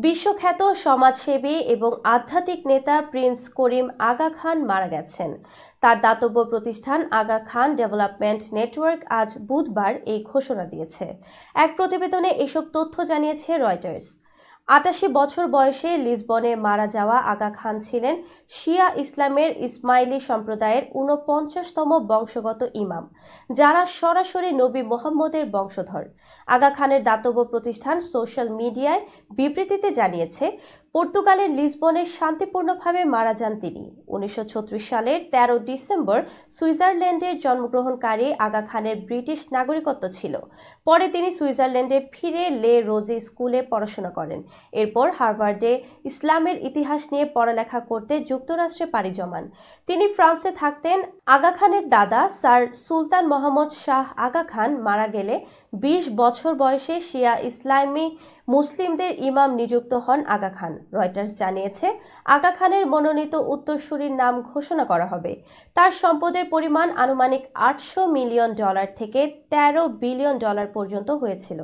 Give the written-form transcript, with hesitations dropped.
বিশ্বখ্যাত সমাজসেবী এবং আধ্যাত্মিক নেতা প্রিন্স করিম আগা খান মারা গেছেন। তার দাতব্য প্রতিষ্ঠান আগা খান ডেভেলপমেন্ট নেটওয়ার্ক আজ বুধবার এই ঘোষণা দিয়েছে। এক প্রতিবেদনে এসব তথ্য জানিয়েছে রয়টার্স। ৮৮ বছর বয়সে লিসবনে মারা যাওয়া আগা খান ছিলেন শিয়া ইসলামের ইসমাইলি সম্প্রদায়ের ৪৯তম বংশগত ইমাম, যারা সরাসরি নবী মুহাম্মদের বংশধর। আগা খানের দাতব্য প্রতিষ্ঠান সোশ্যাল মিডিয়ায় বিবৃতিতে জানিয়েছে, পর্তুগালের লিসবনে শান্তিপূর্ণভাবে মারা যান তিনি। ১৯৩৬ সালের ১৩ ডিসেম্বর সুইজারল্যান্ডের জন্মগ্রহণকারী আগা খানের ব্রিটিশ নাগরিকত্ব ছিল। পরে তিনি সুইজারল্যান্ডে ফিরে লে রোজি স্কুলে পড়াশোনা করেন। এরপর হার্ভার্ডে ইসলামের ইতিহাস নিয়ে পড়ালেখা করতে যুক্তরাষ্ট্রে পাড়ি জমান। তিনি ফ্রান্সে থাকতেন। আগা খানের দাদা স্যার সুলতান মোহাম্মদ শাহ আগা খান মারা গেলে ২০ বছর বয়সে শিয়া ইসলামী মুসলিমদের ইমাম নিযুক্ত হন আগা খান। রয়টার্স জানিয়েছে, আগা খানের মনোনীত উত্তরসূরির নাম ঘোষণা করা হবে। তার সম্পদের পরিমাণ আনুমানিক $৮০০ মিলিয়ন থেকে $১৩ বিলিয়ন পর্যন্ত হয়েছিল।